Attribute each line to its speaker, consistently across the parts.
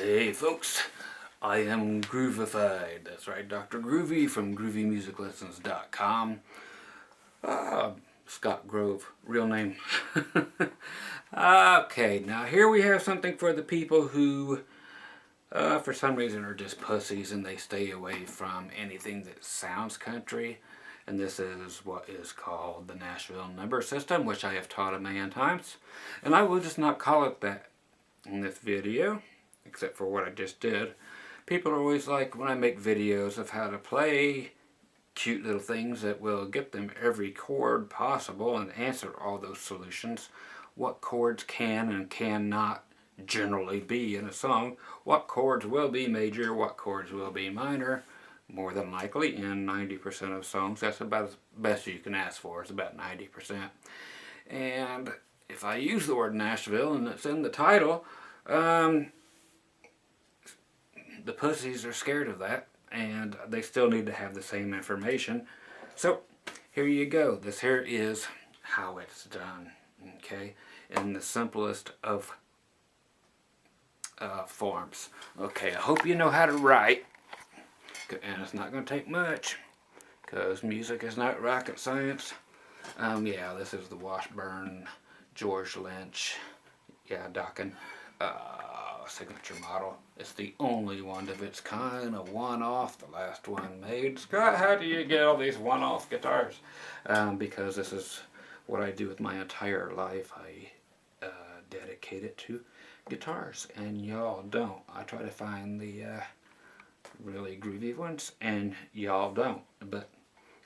Speaker 1: Hey folks, I am Groovified. That's right, Dr. Groovy from GroovyMusicLessons.com. Scott Grove, real name. Okay, now here we have something for the people who, for some reason, are just pussies and they stay away from anything that sounds country. And this is what is called the Nashville number system, which I have taught a million times. And I will just not call it that in this video, except for what I just did. People are always like, when I make videos of how to play cute little things that will get them every chord possible and answer all those solutions, what chords can and cannot generally be in a song, what chords will be major, what chords will be minor. More than likely, in 90% of songs, that's about as best you can ask for. It's about 90%. And if I use the word Nashville and it's in the title, the pussies are scared of that, and they still need to have the same information. So here you go. This here is how it's done, okay, in the simplest of forms. Okay, I hope you know how to write, and it's not going to take much, because music is not rocket science. Yeah, this is the Washburn George Lynch, Dokken signature model. It's the only one of its kind, a one-off, the last one made. Scott, how do you get all these one-off guitars? Because this is what I do with my entire life. I dedicate it to guitars, and y'all don't. I try to find the really groovy ones, and y'all don't. But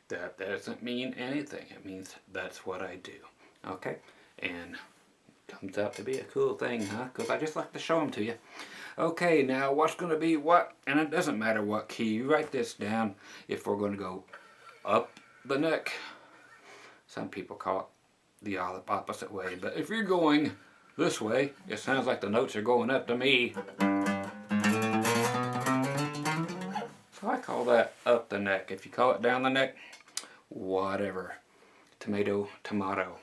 Speaker 1: that doesn't mean anything. It means that's what I do. Okay? And comes out to be a cool thing, huh? Because I just like to show them to you. Okay, now what's going to be what? And it doesn't matter what key. You write this down if we're going to go up the neck. Some people call it the opposite way. But if you're going this way, it sounds like the notes are going up to me. So I call that up the neck. If you call it down the neck, whatever. Tomato, tomato.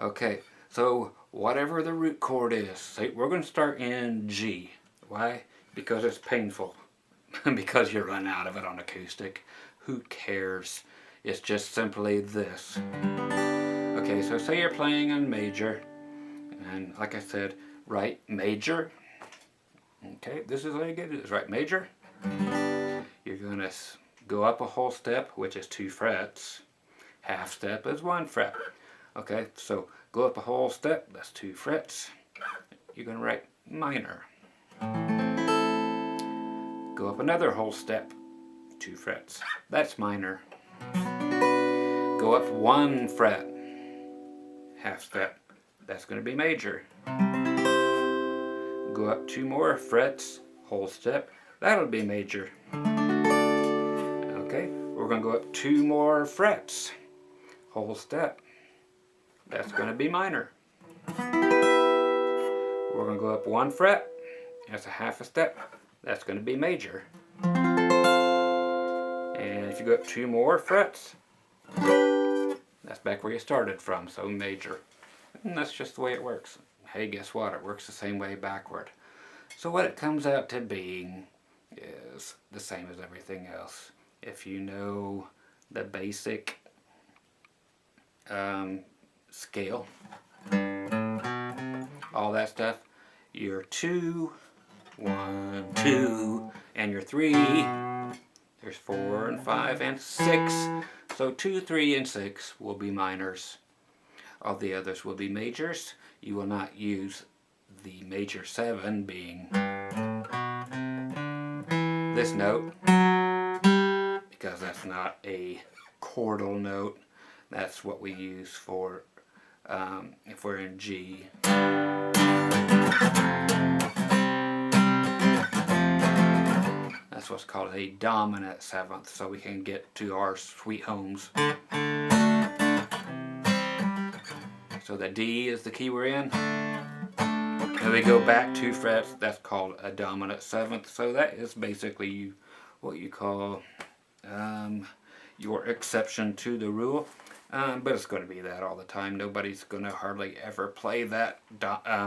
Speaker 1: Okay, so whatever the root chord is, say we're going to start in G. Why? Because it's painful. Because you run out of it on acoustic. Who cares? It's just simply this. Okay, so say you're playing in major, and like I said, write major. Okay, this is how you get it. Is write major. You're going to go up a whole step, which is 2 frets. Half step is 1 fret. Okay, so go up a whole step, that's 2 frets. You're going to write minor. Go up another whole step, 2 frets. That's minor. Go up 1 fret, half step. That's going to be major. Go up 2 more frets, whole step. That'll be major. Okay, we're going to go up 2 more frets, whole step. That's going to be minor. We're going to go up 1 fret. That's a half a step. That's going to be major. And if you go up 2 more frets, that's back where you started from, so major. And that's just the way it works. Hey, guess what? It works the same way backward. So what it comes out to being is the same as everything else. If you know the basic scale, all that stuff, your 2, 1, 2, and your 3, there's 4 and 5 and 6, so 2, 3, and 6 will be minors. All the others will be majors. You will not use the major 7 being this note, because that's not a chordal note. That's what we use for if we're in G. That's what's called a dominant 7th, so we can get to our sweet homes. So the D is the key we're in. And we go back 2 frets, that's called a dominant 7th. So that is basically what you call your exception to the rule. But it's going to be that all the time. Nobody's going to hardly ever play that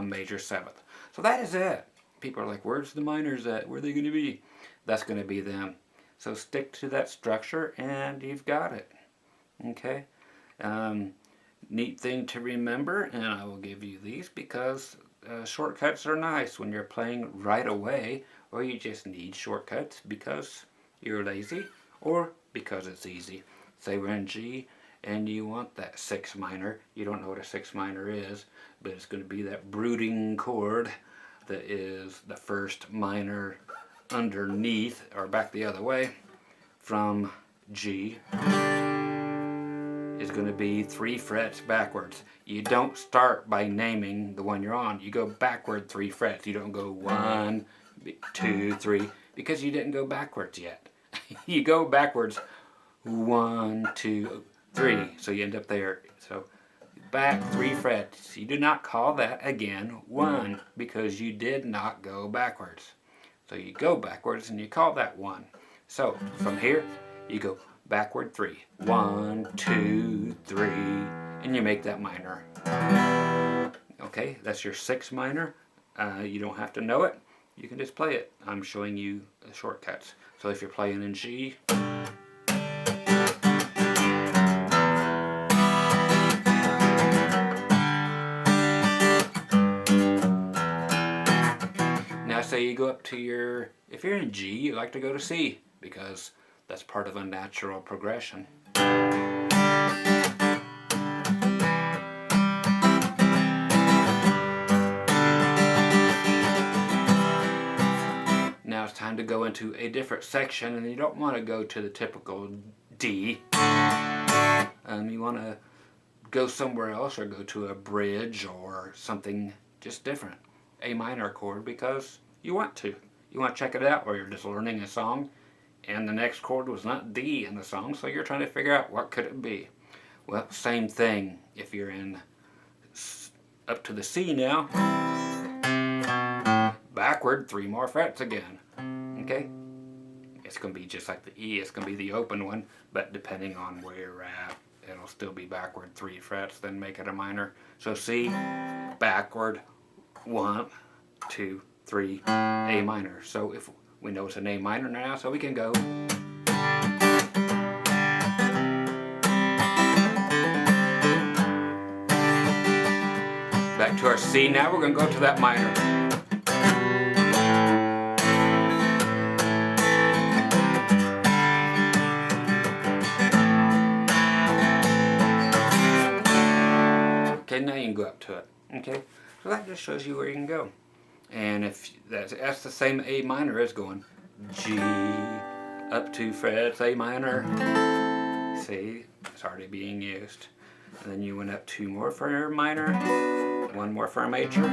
Speaker 1: major 7th. So that is it. people are like, where's the minors at? Where are they going to be? That's going to be them. So stick to that structure and you've got it. Okay? Neat thing to remember, and I will give you these because shortcuts are nice when you're playing right away, or you just need shortcuts because you're lazy or because it's easy. Say we're in G and you want that 6 minor. You don't know what a 6 minor is, but it's going to be that brooding chord that is the first minor underneath or back the other way from G. Is going to be 3 frets backwards. You don't start by naming the one you're on. You go backward 3 frets. You don't go 1, 2, 3 because you didn't go backwards yet. You go backwards 1, 2, 3. So you end up there. So back 3 frets. You do not call that again 1 because you did not go backwards. So you go backwards and you call that 1. So from here you go backward 3. 1, 2, 3, and you make that minor. Okay, that's your 6 minor. You don't have to know it. You can just play it. I'm showing you the shortcuts. So if you're playing in G, now say you go up to your, if you're in G, you like to go to C because that's part of a natural progression. Now it's time to go into a different section, and you don't want to go to the typical D. You want to go somewhere else or go to a bridge or something just different. A minor chord because you want to. You want to check it out, or you're just learning a song and the next chord was not D in the song, so you're trying to figure out what could it be. Well, same thing if you're in up to the C now. Backward 3 more frets again. Okay? It's going to be just like the E. It's going to be the open one, but depending on where you're at, it'll still be backward 3 frets, then make it a minor. So C, backward 1, 2, 3, A minor. So if we know it's an A minor now, so we can go. Back to our C now, we're going to go to that minor. Okay, now you can go up to it. Okay, so that just shows you where you can go. And if that's the same A minor as going G, up 2 frets, A minor. See, it's already being used. And then you went up 2 more for a minor, 1 more for a major,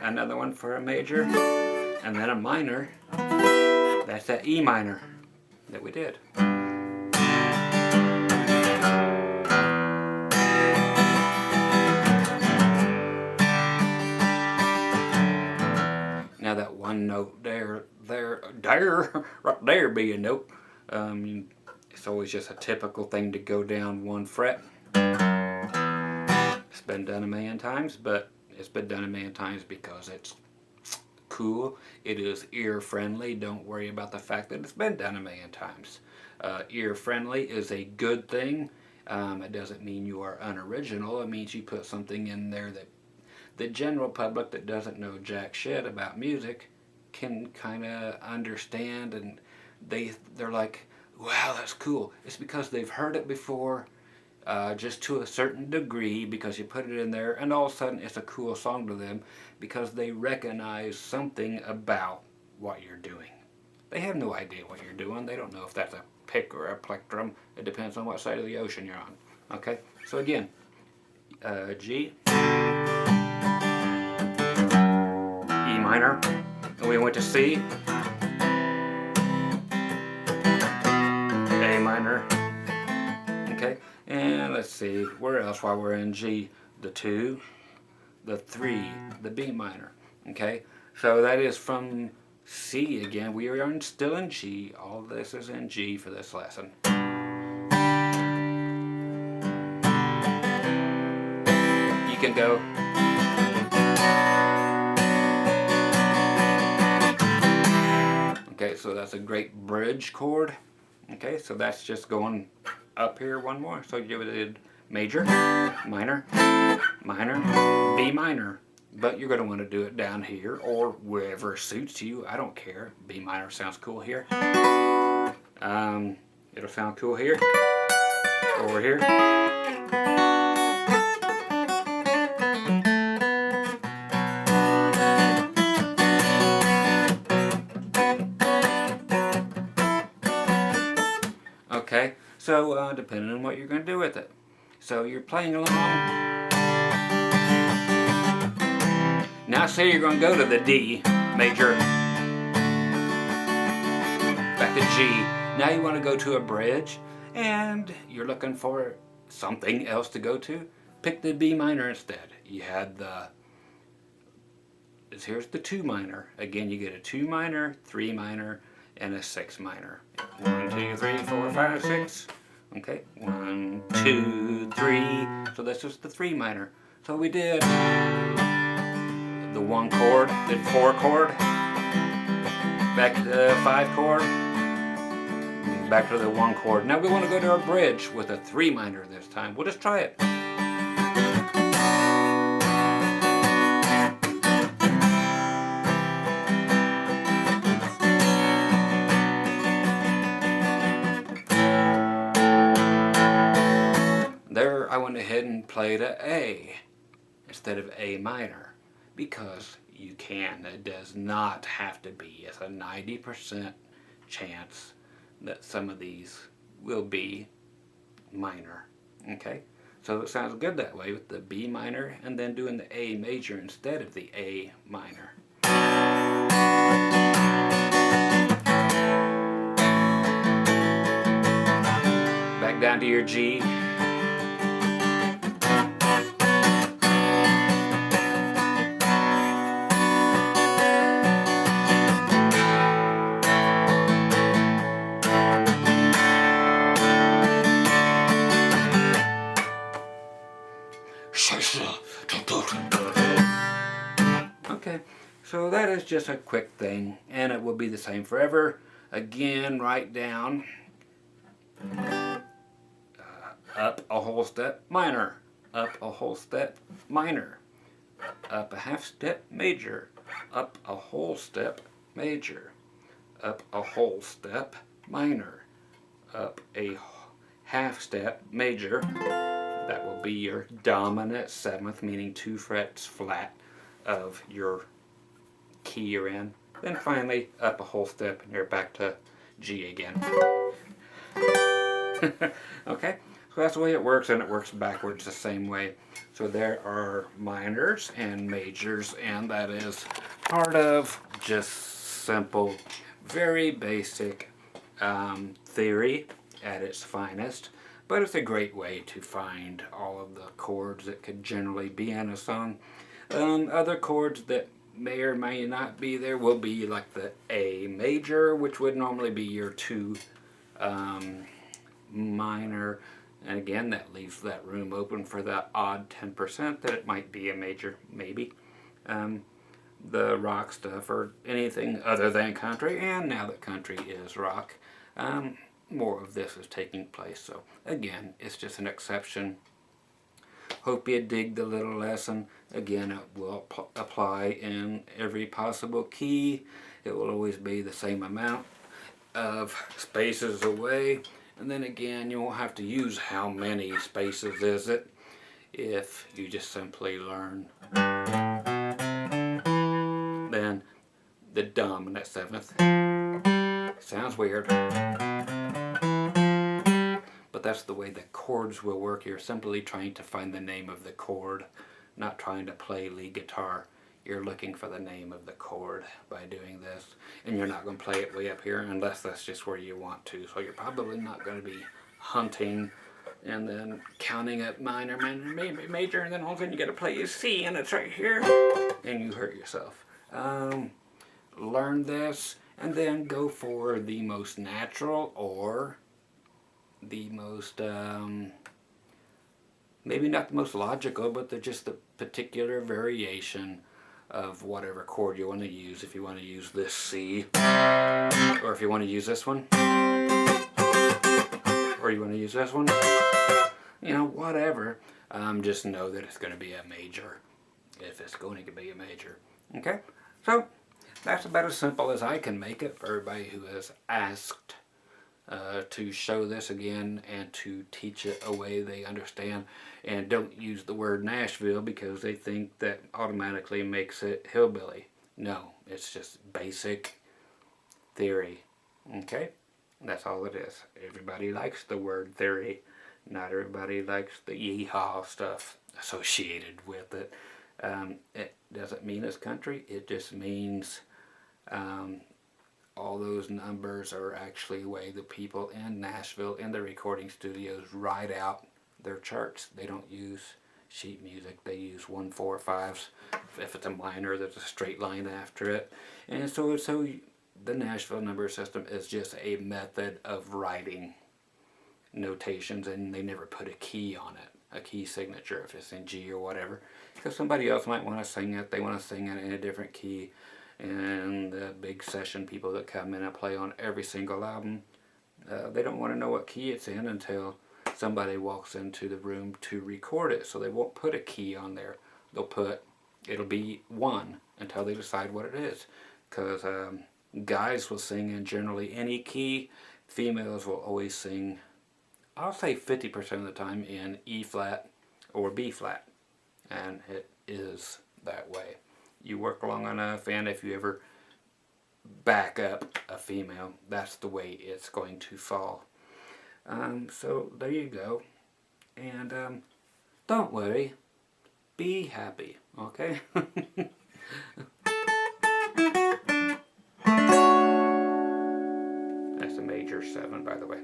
Speaker 1: another one for a major, and then a minor. That's that E minor that we did. Now that one note there, right there be a note. It's always just a typical thing to go down 1 fret. It's been done a million times, but it's been done a million times because it's cool. It is ear friendly. Don't worry about the fact that it's been done a million times. Ear friendly is a good thing. It doesn't mean you are unoriginal. It means you put something in there that the general public that doesn't know jack shit about music can kind of understand, and they're like, wow, that's cool. It's because they've heard it before, just to a certain degree, because you put it in there, and all of a sudden it's a cool song to them because they recognize something about what you're doing. They have no idea what you're doing. They don't know if that's a pick or a plectrum. It depends on what side of the ocean you're on. Okay, so again, G, E minor, and we went to C, A minor, okay, and let's see, where else while we're in G? The 2, the 3, the B minor, okay, so that is from C again. We are still in G. All this is in G for this lesson. You can go So that's a great bridge chord. Okay, so that's just going up here one more. So you did major, minor, minor, B minor. But you're going to want to do it down here or wherever suits you. I don't care. B minor sounds cool here. It'll sound cool here. Over here. Okay, so depending on what you're going to do with it. So you're playing along. Now say you're going to go to the D major, back to G. Now you want to go to a bridge and you're looking for something else to go to. Pick the B minor instead. You had here's the 2 minor. Again, you get a 2 minor, 3 minor, and a 6 minor. 1, 2, 3, 4, 5, 6. Okay, 1, 2, 3. So this is the 3 minor. So we did the 1 chord, the 4 chord, back to the 5 chord, back to the 1 chord. Now we want to go to a bridge with a 3 minor this time. We'll just try it. There I went ahead and played a A instead of A minor because you can. It does not have to be. It's a 90% chance that some of these will be minor. Okay? So it sounds good that way with the B minor and then doing the A major instead of the A minor. Back down to your G. Okay, so that is just a quick thing, and it will be the same forever. Again, write down up a whole step, minor, up a whole step, minor, up a half step, major, up a whole step, major, up a whole step, minor, up a half step, major. That will be your dominant 7th, meaning 2 frets flat of your key you're in. Then finally up a whole step and you're back to G again. Okay, so that's the way it works, and it works backwards the same way. So there are minors and majors, and that is part of just simple, very basic theory at its finest. But it's a great way to find all of the chords that could generally be in a song. Other chords that may or may not be there will be like the A major, which would normally be your 2 minor. And again, that leaves that room open for the odd 10% that it might be a major, maybe. The rock stuff or anything other than country, and now that country is rock, more of this is taking place. So again, it's just an exception. Hope you dig the little lesson. Again, it will apply in every possible key. It will always be the same amount of spaces away. And then again, you won't have to use how many spaces is it if you just simply learn then the dominant 7th. Sounds weird, but that's the way the chords will work. You're simply trying to find the name of the chord, not trying to play lead guitar. You're looking for the name of the chord by doing this, and you're not going to play it way up here unless that's just where you want to. So you're probably not going to be hunting and then counting up minor, minor, major, and then all of a sudden you got to play a C and it's right here, and you hurt yourself. Learn this and then go for the most natural or the most maybe not the most logical, but just the particular variation of whatever chord you want to use. If you want to use this C, or if you want to use this one, or you want to use this one, you know, whatever. Just know that it's going to be a major, if it's going to be a major. Okay, so that's about as simple as I can make it for everybody who has asked to show this again and to teach it a way they understand, and don't use the word Nashville because they think that automatically makes it hillbilly. No, it's just basic theory. Okay, that's all it is. Everybody likes the word theory. Not everybody likes the yeehaw stuff associated with it. It doesn't mean it's country. It just means all those numbers are actually the way the people in Nashville in the recording studios write out their charts. They don't use sheet music. They use 1, 4, 5s. If it's a minor, there's a straight line after it. And so the Nashville number system is just a method of writing notations, and they never put a key on it, a key signature if it's in G or whatever, because somebody else might want to sing it. They want to sing it in a different key, and the big session people that come in and play on every single album, they don't want to know what key it's in until somebody walks into the room to record it. So they won't put a key on there. It'll be 1 until they decide what it is, because guys will sing in generally any key. Females will always sing, I'll say 50% of the time, in E flat or B flat, and it is that way. You work long enough, and if you ever back up a female, that's the way it's going to fall. So there you go, and don't worry, be happy, okay? That's a major 7, by the way.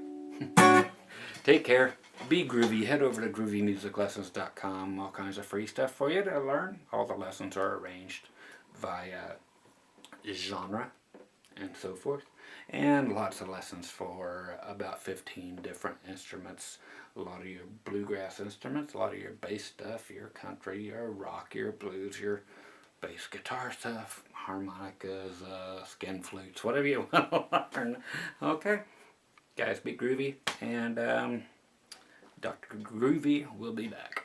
Speaker 1: Take care. Be groovy. Head over to groovymusiclessons.com. All kinds of free stuff for you to learn. All the lessons are arranged via genre and so forth. And lots of lessons for about 15 different instruments. A lot of your bluegrass instruments, a lot of your bass stuff, your country, your rock, your blues, your bass guitar stuff, harmonicas, skin flutes, whatever you want to learn. Okay? Guys, be groovy, and Dr. Groovy will be back.